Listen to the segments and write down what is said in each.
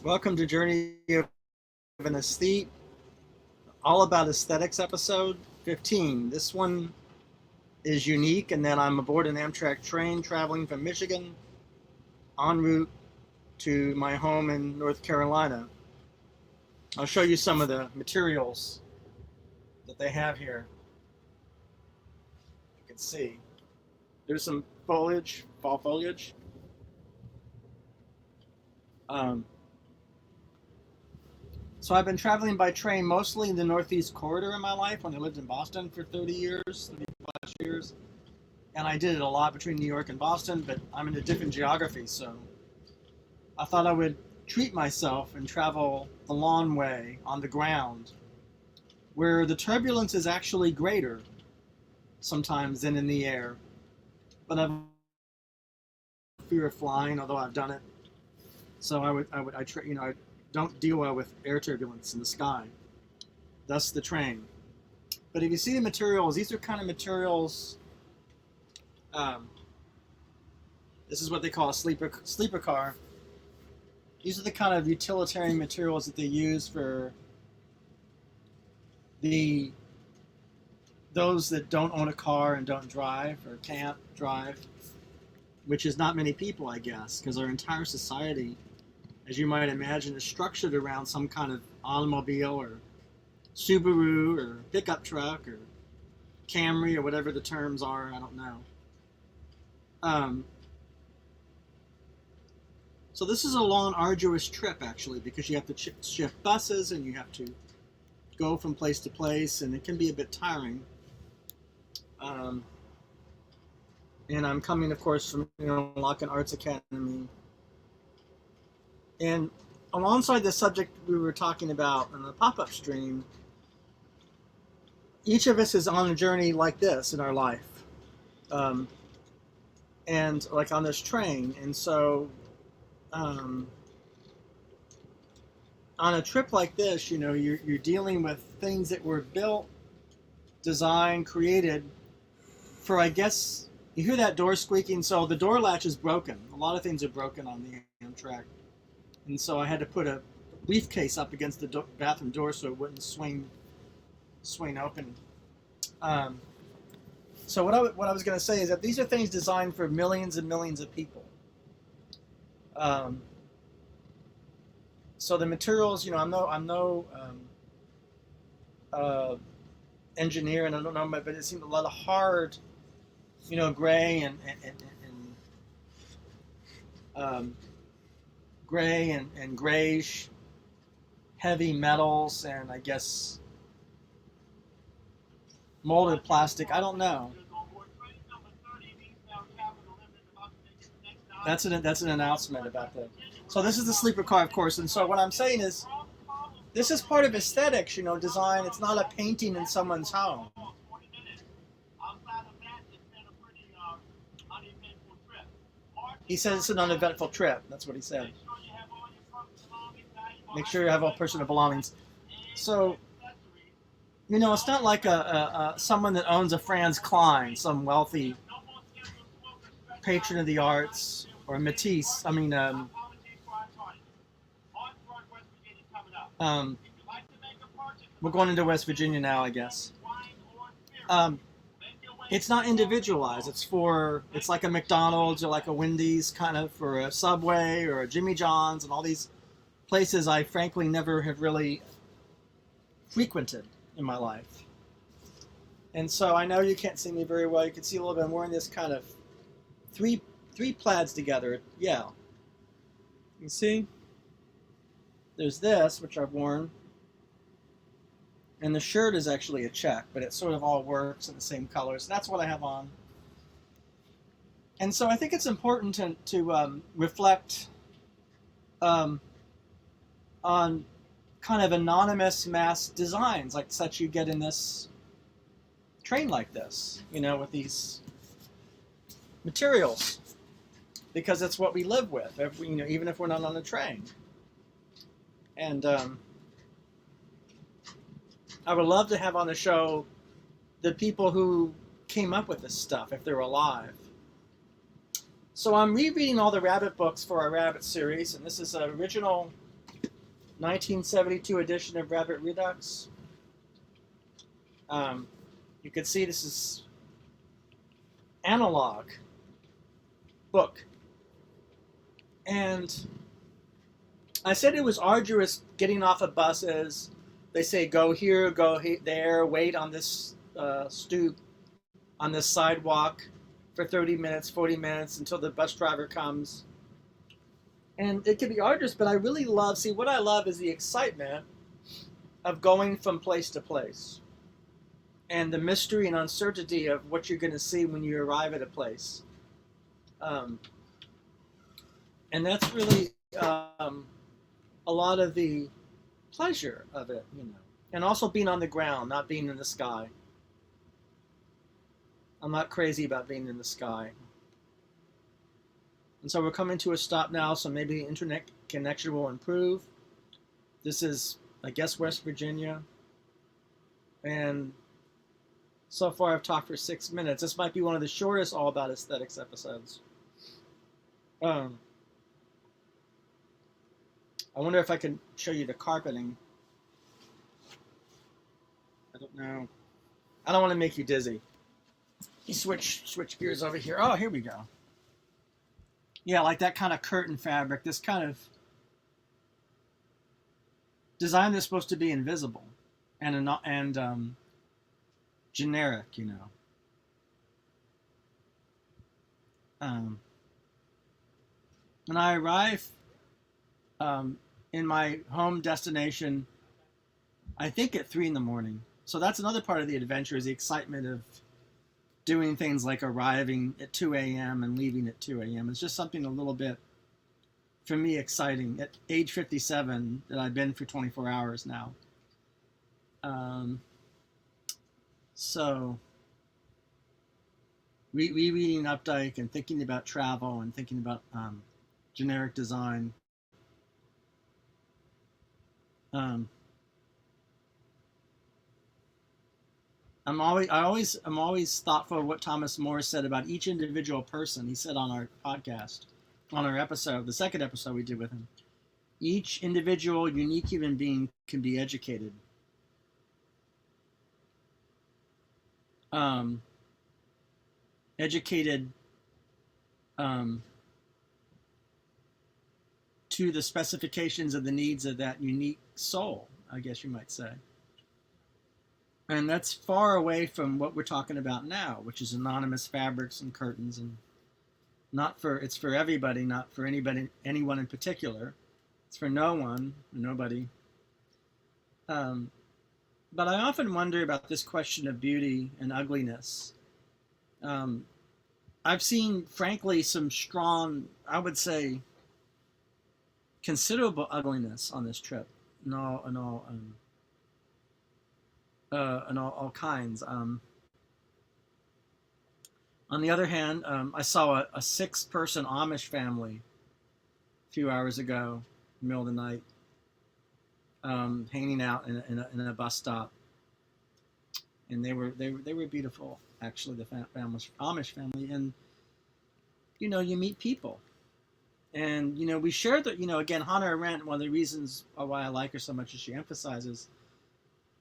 Welcome to Journey of an Aesthete, all about aesthetics episode 15. This one is unique in that I'm aboard an Amtrack train traveling from Michigan en route to my home in North Carolina. I'll show you some of the materials that they have here. You can see there's some foliage, fall foliage. Um, So I've been traveling by train mostly in the Northeast Corridor in my life when I lived in Boston for 30 years, 30 plus years. And I did it a lot between New York and Boston, but I'm in a different geography, so I thought I would treat myself and travel the long way on the ground, where the turbulence is actually greater sometimes than in the air. But I've fear of flying, although I've done it. So I don't deal well with air turbulence in the sky. Thus the train. But if you see the materials, these are kind of materials. This is what they call a sleeper car. These are the kind of utilitarian materials that they use for those that don't own a car and don't drive or can't drive, which is not many people, I guess, because our entire society, as you might imagine, is structured around some kind of automobile or Subaru or pickup truck or Camry or whatever the terms are. I don't know. So this is a long, arduous trip, actually, because you have to shift buses and you have to go from place to place, and it can be a bit tiring. And I'm coming, of course, from Lock and Arts Academy. And alongside the subject we were talking about in the pop-up stream, each of us is on a journey like this in our life, and like on this train. And so on a trip like this, you're dealing with things that were built, designed, created for, I guess, you hear that door squeaking, so the door latch is broken. A lot of things are broken on the Amtrack. And so I had to put a briefcase up against the bathroom door so it wouldn't swing open. So what I was going to say is that these are things designed for millions and millions of people. So the materials, I'm no engineer, and I don't know, but it seemed a lot of hard, gray and grayish, heavy metals, and I guess molded plastic. I don't know. That's an announcement about that. So this is the sleeper car, of course. And so what I'm saying is, this is part of aesthetics, design. It's not a painting in someone's home. He says it's an uneventful trip. That's what he said. Make sure you have all personal belongings. So, it's not like someone that owns a Franz Klein, some wealthy patron of the arts, or Matisse. We're going into West Virginia now, I guess. It's not individualized. It's like a McDonald's or like a Wendy's, kind of, for a Subway or a Jimmy John's, and all these places I frankly never have really frequented in my life. And so I know you can't see me very well. You can see a little bit. I'm wearing this kind of three plaids together. Yeah. You see? There's this, which I've worn. And the shirt is actually a check, but it sort of all works in the same colors. That's what I have on. And so I think it's important to reflect on kind of anonymous mass designs like such you get in this train like this, with these materials, because that's what we live with, even if we're not on a train. And I would love to have on the show the people who came up with this stuff, if they're alive. So I'm rereading all the rabbit books for our rabbit series, and this is an original 1972 edition of Rabbit Redux. You can see this is analog book. And I said it was arduous getting off of buses. They say go here, go there, wait on this stoop, on this sidewalk for 30 minutes, 40 minutes until the bus driver comes. And it can be arduous, but I really love, what I love is the excitement of going from place to place. And the mystery and uncertainty of what you're going to see when you arrive at a place. And that's really a lot of the pleasure of it, And also being on the ground, not being in the sky. I'm not crazy about being in the sky. And so we're coming to a stop now, so maybe the internet connection will improve. This is, I guess, West Virginia. And so far I've talked for 6 minutes. This might be one of the shortest All About Aesthetics episodes. I wonder if I can show you the carpeting. I don't know. I don't want to make you dizzy. You switch gears over here. Oh, here we go. Yeah, like that kind of curtain fabric. This kind of design that's supposed to be invisible and generic, And I arrive in my home destination, I think at 3 a.m. So that's another part of the adventure, is the excitement of doing things like arriving at 2 a.m. and leaving at 2 a.m. It's just something a little bit, for me, exciting. At age 57, that I've been for 24 hours now. So, rereading Updike and thinking about travel and thinking about generic design. I'm always thoughtful of what Thomas More said about each individual person. He said on our podcast, on our episode, the second episode we did with him, each individual, unique human being can be educated. Educated to the specifications of the needs of that unique soul, I guess you might say. And that's far away from what we're talking about now, which is anonymous fabrics and curtains, and it's for everybody, not for anyone in particular. It's for no one, nobody. But I often wonder about this question of beauty and ugliness. I've seen, frankly, some strong, I would say, considerable ugliness on this trip, in all kinds. On the other hand, I saw a 6-person Amish family a few hours ago, in the middle of the night, hanging out in a bus stop, and they were beautiful, actually, the Amish family. And you meet people, and we share the again, Hannah Arendt, one of the reasons why I like her so much is she emphasizes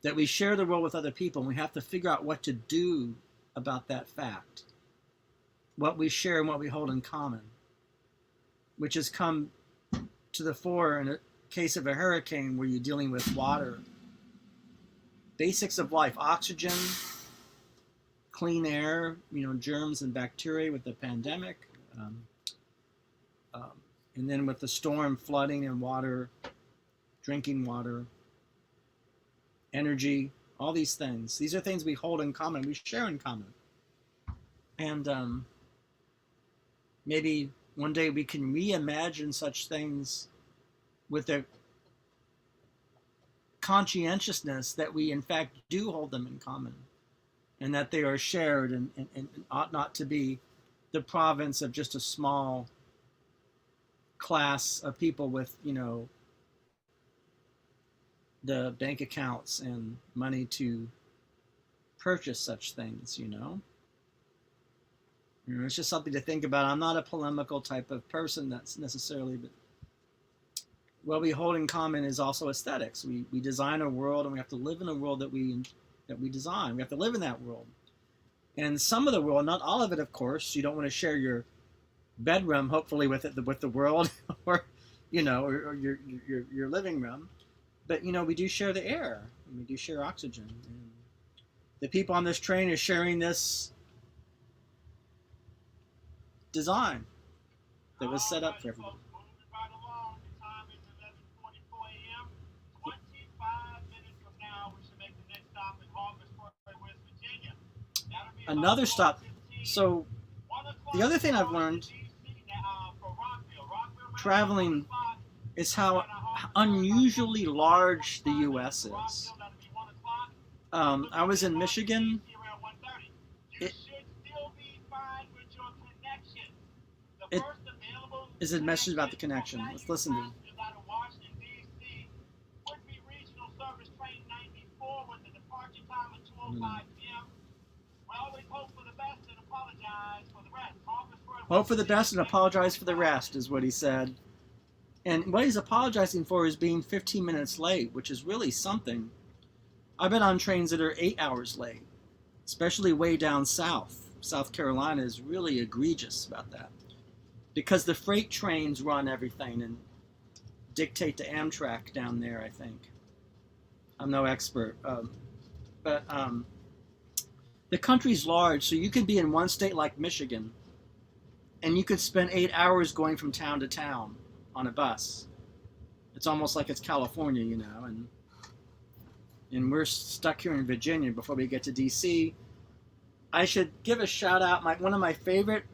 that we share the world with other people, and we have to figure out what to do about that fact, what we share and what we hold in common, which has come to the fore in a case of a hurricane where you're dealing with water, basics of life, oxygen, clean air, germs and bacteria with the pandemic, and then with the storm, flooding and water, drinking water, energy, all these things. These are things we hold in common, we share in common. And maybe one day we can reimagine such things with a conscientiousness that we in fact do hold them in common, and that they are shared and ought not to be the province of just a small class of people with, the bank accounts and money to purchase such things, It's just something to think about. I'm not a polemical type of person, that's necessarily, but what we hold in common is also aesthetics. We design a world, and we have to live in a world that we design. We have to live in that world. And some of the world, not all of it, of course. You don't want to share your bedroom, hopefully, with the world, or or your living room. But we do share the air, and we do share oxygen. And the people on this train are sharing this design that was set up for everyone. Another stop. So the other thing I've learned traveling is how unusually large the U.S. is. I was in Michigan. It, it is a message about the connection. Let's listen to it. Hope for the best and apologize for the rest, is what he said. And what he's apologizing for is being 15 minutes late, which is really something. I've been on trains that are 8 hours late, especially way down south. South Carolina is really egregious about that, because the freight trains run everything and dictate to Amtrack down there, I think. I'm no expert. But the country's large, so you could be in one state like Michigan, and you could spend 8 hours going from town to town on a bus. It's almost like it's California, and we're stuck here in Virginia before we get to D.C. I should give a shout out. One of my favorite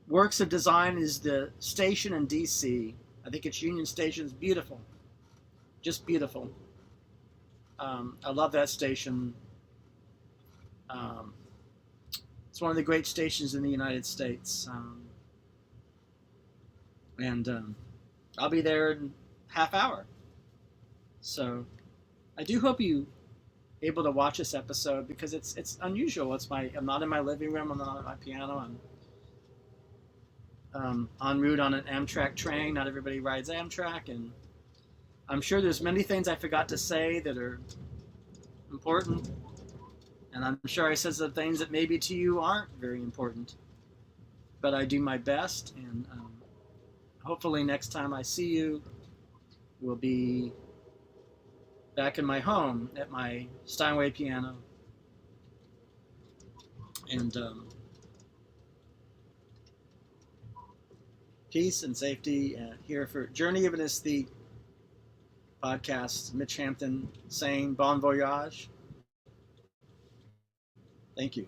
works of design is the station in D.C. I think it's Union Station. It's beautiful, just beautiful. I love that station. It's one of the great stations in the United States. And I'll be there in half hour. So I do hope you able to watch this episode, because it's unusual. I'm not in my living room. I'm not at my piano. I'm en route on an Amtrak train. Not everybody rides Amtrak, and I'm sure there's many things I forgot to say that are important. And I'm sure I said some things that maybe to you aren't very important. But I do my best, and hopefully next time I see you, we'll be back in my home at my Steinway piano. And peace and safety here for Journey of an Aesthete podcast. Mitch Hampton saying bon voyage. Thank you.